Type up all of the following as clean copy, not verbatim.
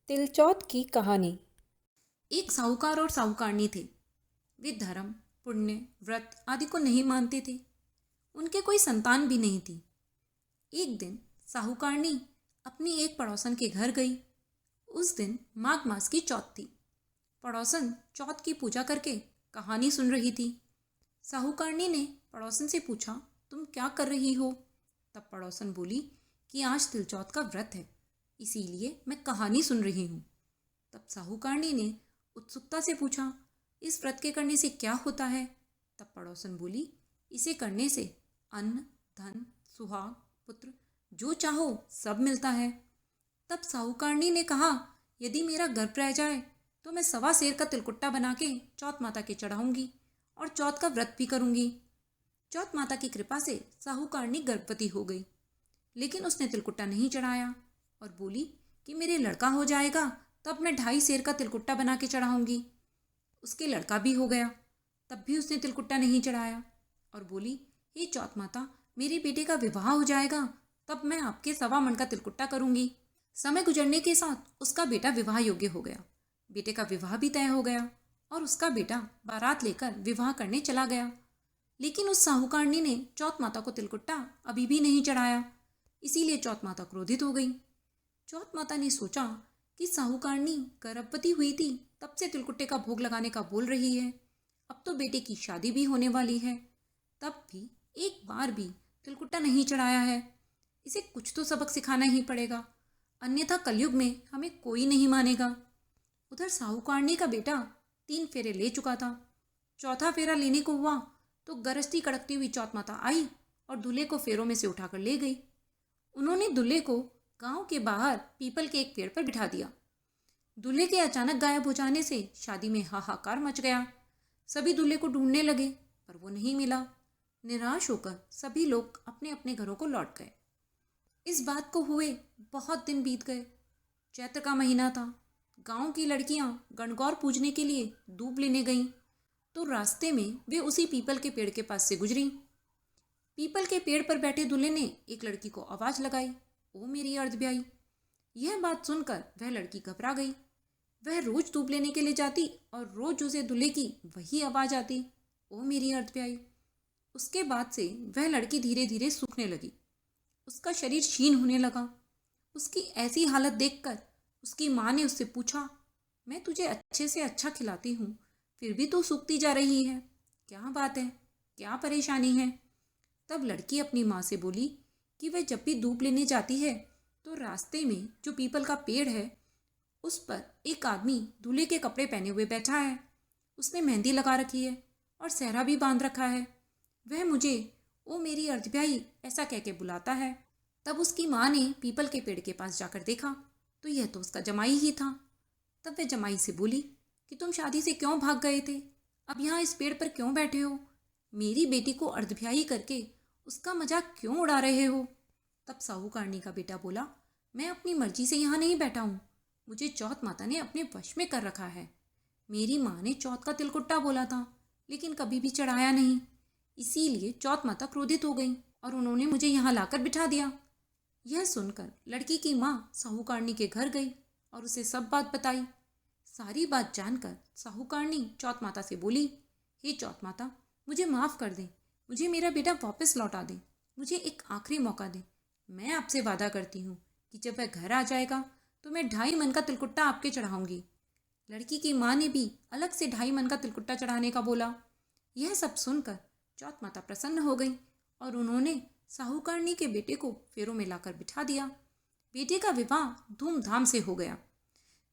तिलचौथ की कहानी। एक साहूकार और साहूकारनी थे। वे धर्म, पुण्य, व्रत आदि को नहीं मानते थे। उनके कोई संतान भी नहीं थी। एक दिन साहूकारनी अपनी एक पड़ोसन के घर गई। उस दिन माघ मास की चौथ थी। पड़ोसन चौथ की पूजा करके कहानी सुन रही थी। साहूकारनी ने पड़ोसन से पूछा, तुम क्या कर रही हो? तब पड़ोसन बोली कि आज तिलचौथ का व्रत है, इसीलिए मैं कहानी सुन रही हूँ। तब साहूकारनी ने उत्सुकता से पूछा, इस व्रत के करने से क्या होता है? तब पड़ोसन बोली, इसे करने से अन्न, धन, सुहाग, पुत्र जो चाहो सब मिलता है। तब साहूकारनी ने कहा, यदि मेरा गर्भ रह जाए तो मैं 1.25 सेर का तिलकुट्टा बना के चौथ माता के चढ़ाऊंगी और चौथ का व्रत भी करूंगी। चौथ माता की कृपा से साहूकारनी गर्भवती हो गई, लेकिन उसने तिलकुट्टा नहीं चढ़ाया और बोली कि मेरे लड़का हो जाएगा तब मैं 2.5 सेर का तिलकुट्टा बना के चढ़ाऊंगी। उसके लड़का भी हो गया, तब भी उसने तिलकुट्टा नहीं चढ़ाया और बोली, हे चौथ माता, मेरे बेटे का विवाह हो जाएगा तब मैं आपके 1.25 मन का तिलकुट्टा करूंगी। समय गुजरने के साथ उसका बेटा विवाह योग्य हो गया। बेटे का विवाह भी तय हो गया और उसका बेटा बारात लेकर विवाह करने चला गया। लेकिन उस साहूकारनी ने चौथ माता को तिलकुट्टा अभी भी नहीं चढ़ाया, इसीलिए चौथ माता क्रोधित हो गई। चौथ माता ने सोचा कि साहूकारनी गर्भवती हुई थी तब से तिलकुट्टे का भोग लगाने का बोल रही है, अब तो बेटे की शादी भी होने वाली है, तब भी एक बार भी तिलकुट्टा नहीं चढ़ाया है। इसे कुछ तो सबक सिखाना ही पड़ेगा, अन्यथा कलयुग में हमें कोई नहीं मानेगा। उधर साहूकारनी का बेटा 3 फेरे ले चुका था। चौथा फेरा लेने को हुआ तो गरजती कड़कती हुई चौथ माता आई और दूल्हे को फेरों में से उठाकर ले गई। उन्होंने दूल्हे को गांव के बाहर पीपल के एक पेड़ पर बिठा दिया। दूल्हे के अचानक गायब हो जाने से शादी में हाहाकार मच गया। सभी दूल्हे को ढूंढने लगे पर वो नहीं मिला। निराश होकर सभी लोग अपने अपने घरों को लौट गए। इस बात को हुए बहुत दिन बीत गए। चैत्र का महीना था। गांव की लड़कियां गणगौर पूजने के लिए दूब लेने गईं तो रास्ते में वे उसी पीपल के पेड़ के पास से गुजरी। पीपल के पेड़ पर बैठे दूल्हे ने एक लड़की को आवाज लगाई, ओ मेरी अर्धब्याई। यह बात सुनकर वह लड़की घबरा गई। वह रोज दूब लेने के लिए जाती और रोज उसे दूल्हे की वही आवाज आती, ओ मेरी अर्धब्याई। उसके बाद से वह लड़की धीरे धीरे सूखने लगी। उसका शरीर क्षीण होने लगा। उसकी ऐसी हालत देखकर उसकी माँ ने उससे पूछा, मैं तुझे अच्छे से अच्छा खिलाती हूँ, फिर भी तू सूखती जा रही है, क्या बात है, क्या परेशानी है? तब लड़की अपनी माँ से बोली कि वह जब भी दूब लेने जाती है तो रास्ते में जो पीपल का पेड़ है उस पर एक आदमी दूल्हे के कपड़े पहने हुए बैठा है। उसने मेहंदी लगा रखी है और सेहरा भी बांध रखा है। वह मुझे ओ मेरी अर्धब्याई ऐसा कह के बुलाता है। तब उसकी माँ ने पीपल के पेड़ के पास जाकर देखा तो यह तो उसका जमाई ही था। तब वह जमाई से बोली कि तुम शादी से क्यों भाग गए थे, अब यहाँ इस पेड़ पर क्यों बैठे हो? मेरी बेटी को अर्धब्याई करके उसका मजाक क्यों उड़ा रहे हो? तब साहूकारनी का बेटा बोला, मैं अपनी मर्जी से यहाँ नहीं बैठा हूँ, मुझे चौथ माता ने अपने वश में कर रखा है। मेरी माँ ने चौथ का तिलकुट्टा बोला था लेकिन कभी भी चढ़ाया नहीं, इसीलिए चौथ माता क्रोधित हो गई और उन्होंने मुझे यहाँ लाकर बिठा दिया। यह सुनकर लड़की की माँ साहूकारनी के घर गई और उसे सब बात बताई। सारी बात जानकर साहूकारनी चौथ माता से बोली, हे चौथ माता, मुझे माफ़ कर दें, मुझे मेरा बेटा वापस लौटा दें, मुझे एक आखिरी मौका दें। मैं आपसे वादा करती हूँ कि जब वह घर आ जाएगा तो मैं 2.5 मन का तिलकुट्टा आपके चढ़ाऊंगी। लड़की की माँ ने भी अलग से 2.5 मन का तिलकुट्टा चढ़ाने का बोला। यह सब सुनकर चौथ माता प्रसन्न हो गई और उन्होंने साहूकारनी के बेटे को फेरों में लाकर बिठा दिया। बेटे का विवाह धूमधाम से हो गया।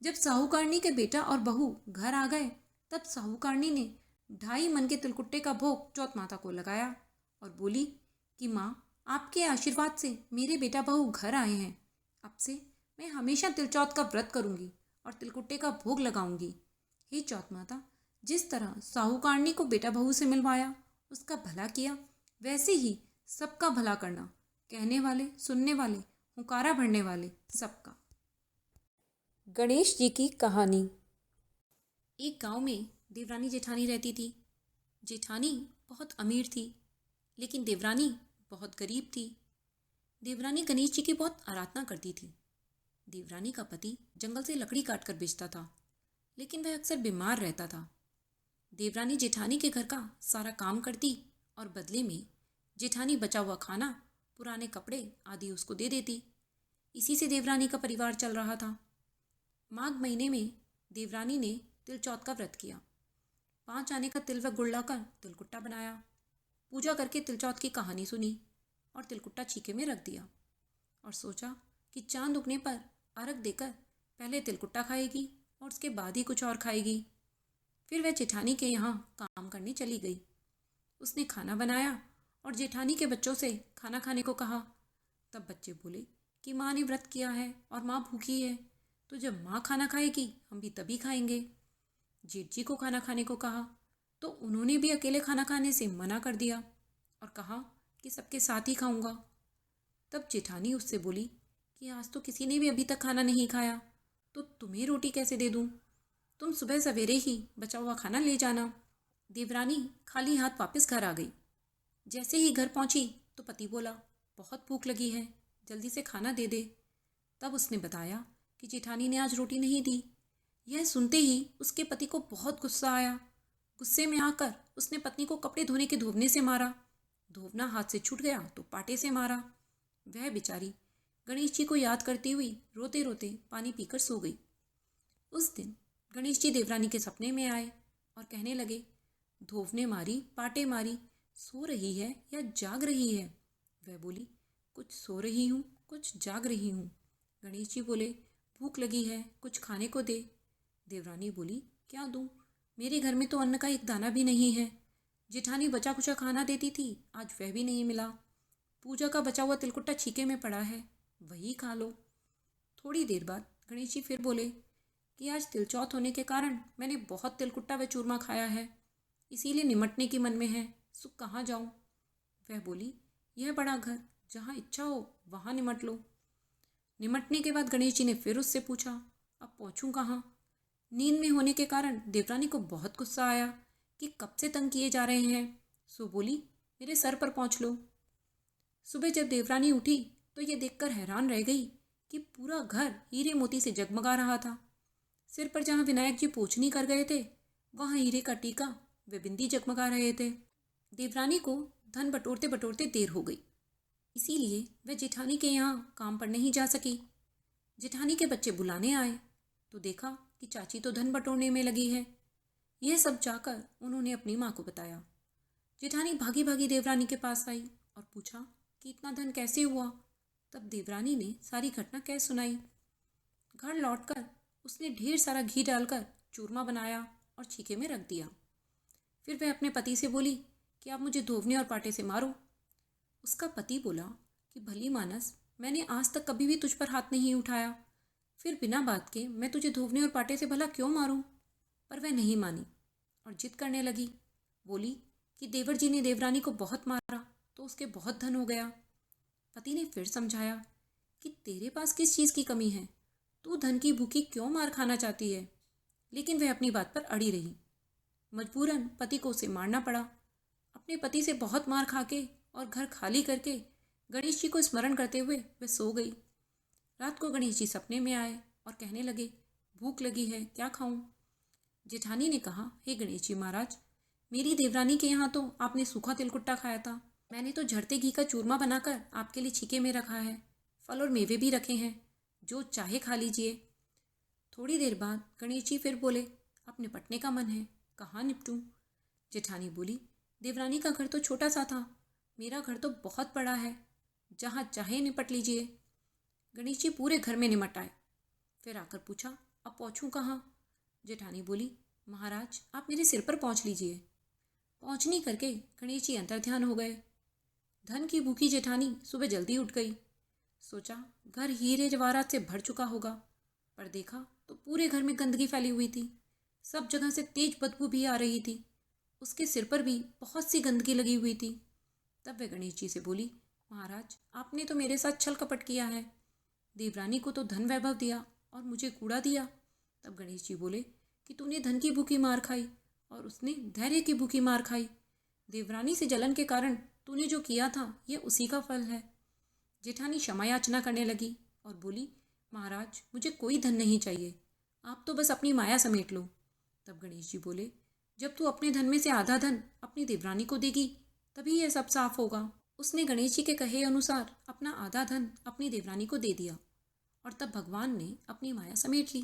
जब साहूकारनी के बेटा और बहू घर आ गए तब साहूकारनी ने 2.5 मन के तिलकुट्टे का भोग चौथ माता को लगाया और बोली कि माँ, आपके आशीर्वाद से मेरे बेटा बहू घर आए हैं, अब से मैं हमेशा तिलचौथ का व्रत करूंगी और तिलकुट्टे का भोग लगाऊंगी। हे चौथ माता, जिस तरह साहूकारनी को बेटा बहू से मिलवाया, उसका भला किया, वैसे ही सबका भला करना, कहने वाले, सुनने वाले, हुकारा भरने वाले सबका। गणेश जी की कहानी। एक गांव में देवरानी जेठानी रहती थी। जेठानी बहुत अमीर थी लेकिन देवरानी बहुत गरीब थी। देवरानी गणेश जी की बहुत आराधना करती थी। देवरानी का पति जंगल से लकड़ी काट कर बेचता था, लेकिन वह अक्सर बीमार रहता था। देवरानी जेठानी के घर का सारा काम करती और बदले में जेठानी बचा हुआ खाना, पुराने कपड़े आदि उसको दे देती। इसी से देवरानी का परिवार चल रहा था। माघ महीने में देवरानी ने तिल चौथ का व्रत किया। 5 आने का तिल व गुड़ लाकर तिलकुट्टा बनाया। पूजा करके तिल चौथ की कहानी सुनी और तिलकुट्टा छीके में रख दिया और सोचा कि चांद उगने पर अर्घ देकर पहले तिलकुट्टा खाएगी और उसके बाद ही कुछ और खाएगी। फिर वह जेठानी के यहाँ काम करने चली गई। उसने खाना बनाया और जेठानी के बच्चों से खाना खाने को कहा। तब बच्चे बोले कि माँ ने व्रत किया है और माँ भूखी है, तो जब माँ खाना खाएगी हम भी तभी खाएंगे। जेठ जी को खाना खाने को कहा तो उन्होंने भी अकेले खाना खाने से मना कर दिया और कहा कि सबके साथ ही खाऊंगा। तब जेठानी उससे बोली कि आज तो किसी ने भी अभी तक खाना नहीं खाया, तो तुम्हें रोटी कैसे दे दूं? तुम सुबह सवेरे ही बचा हुआ खाना ले जाना। देवरानी खाली हाथ वापस घर आ गई। जैसे ही घर पहुंची तो पति बोला, बहुत भूख लगी है, जल्दी से खाना दे दे। तब उसने बताया कि जेठानी ने आज रोटी नहीं दी। यह सुनते ही उसके पति को बहुत गुस्सा आया। गुस्से में आकर उसने पत्नी को कपड़े धोने के धोवने से मारा। धोवना हाथ से छूट गया तो पाटे से मारा। वह बेचारी गणेश जी को याद करती हुई रोते रोते पानी पीकर सो गई। उस दिन गणेश जी देवरानी के सपने में आए और कहने लगे, धोवने मारी, पाटे मारी, सो रही है या जाग रही है? वह बोली, कुछ सो रही हूँ, कुछ जाग रही हूँ। गणेश जी बोले, भूख लगी है, कुछ खाने को दे। देवरानी बोली, क्या दूँ? मेरे घर में तो अन्न का एक दाना भी नहीं है। जेठानी बचा कुचा खाना देती थी, आज वह भी नहीं मिला। पूजा का बचा हुआ तिलकुट्टा छीके में पड़ा है, वही खा लो। थोड़ी देर बाद गणेश जी फिर बोले कि आज तिल चौथ होने के कारण मैंने बहुत तिलकुट्टा व चूरमा खाया है, इसीलिए निमटने की मन में है, सो कहाँ जाऊँ? वह बोली, यह बड़ा घर, जहाँ इच्छा हो वहाँ निमट लो। निमटने के बाद गणेश जी ने फिर उससे पूछा, अब पहुँचूँ कहाँ? नींद में होने के कारण देवरानी को बहुत गुस्सा आया कि कब से तंग किए जा रहे हैं, सो बोली, मेरे सर पर पहुँच लो। सुबह जब देवरानी उठी तो ये देखकर हैरान रह गई कि पूरा घर हीरे मोती से जगमगा रहा था। सिर पर जहाँ विनायक जी पोछनी कर गए थे, वहाँ हीरे का टीका व बिंदी जगमगा रहे थे। देवरानी को धन बटोरते बटोरते देर हो गई, इसीलिए वह जेठानी के यहाँ काम पर नहीं जा सकी। जेठानी के बच्चे बुलाने आए तो देखा कि चाची तो धन बटोरने में लगी है। यह सब जाकर उन्होंने अपनी माँ को बताया। जेठानी भागी भागी देवरानी के पास आई और पूछा कि इतना धन कैसे हुआ? तब देवरानी ने सारी घटना कह सुनाई। घर लौटकर उसने ढेर सारा घी डालकर चूरमा बनाया और छीके में रख दिया। फिर वह अपने पति से बोली कि आप मुझे धोवने और पाटे से मारो। उसका पति बोला कि भली मानस, मैंने आज तक कभी भी तुझ पर हाथ नहीं उठाया, फिर बिना बात के मैं तुझे धोवने और पाटे से भला क्यों मारूं? पर वह नहीं मानी और जिद करने लगी। बोली कि देवर जी ने देवरानी को बहुत मारा तो उसके बहुत धन हो गया। पति ने फिर समझाया कि तेरे पास किस चीज़ की कमी है, तू धन की भूखी क्यों मार खाना चाहती है? लेकिन वह अपनी बात पर अड़ी रही। मजबूरन पति को उसे मारना पड़ा। अपने पति से बहुत मार खा के और घर खाली करके गणेश जी को स्मरण करते हुए वह सो गई। रात को गणेश जी सपने में आए और कहने लगे, भूख लगी है, क्या खाऊं? जेठानी ने कहा, हे गणेश जी महाराज, मेरी देवरानी के यहाँ तो आपने सूखा तिलकुट्टा खाया था, मैंने तो झड़ते घी का चूरमा बनाकर आपके लिए छीके में रखा है, फल और मेवे भी रखे हैं, जो चाहे खा लीजिए। थोड़ी देर बाद गणेश जी फिर बोले, अब निपटने का मन है, कहाँ निपटूं? जेठानी बोली, देवरानी का घर तो छोटा सा था, मेरा घर तो बहुत बड़ा है, जहाँ चाहे निपट लीजिए। गणेश जी पूरे घर में निमट आए। फिर आकर पूछा, अब पहुँचूँ कहाँ? जेठानी बोली, महाराज आप मेरे सिर पर पहुँच लीजिए। पहुँचनी करके गणेश जी अंतर्ध्यान हो गए। धन की भूखी जेठानी सुबह जल्दी उठ गई। सोचा घर हीरे जवाहरात से भर चुका होगा, पर देखा तो पूरे घर में गंदगी फैली हुई थी। सब जगह से तेज बदबू भी आ रही थी। उसके सिर पर भी बहुत सी गंदगी लगी हुई थी। तब वह गणेश जी से बोली, महाराज आपने तो मेरे साथ छल कपट किया है, देवरानी को तो धन वैभव दिया और मुझे कूड़ा दिया। तब गणेश जी बोले कि तूने धन की भूखी मार खाई और उसने धैर्य की भूखी मार खाई। देवरानी से जलन के कारण तूने जो किया था यह उसी का फल है। जेठानी क्षमा याचना करने लगी और बोली, महाराज, मुझे कोई धन नहीं चाहिए, आप तो बस अपनी माया समेट लो। तब गणेश जी बोले, जब तू अपने धन में से आधा धन अपनी देवरानी को देगी तभी यह सब साफ होगा। उसने गणेश जी के कहे अनुसार अपना आधा धन अपनी देवरानी को दे दिया और तब भगवान ने अपनी माया समेट ली।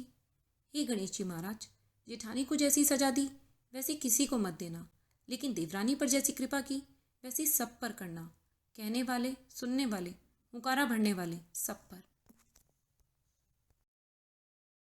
हे गणेश जी महाराज, जेठानी को जैसी सजा दी वैसे किसी को मत देना, लेकिन देवरानी पर जैसी कृपा की वैसी सब पर करना। कहने वाले, सुनने वाले, हुंकारा भरने वाले सब पर।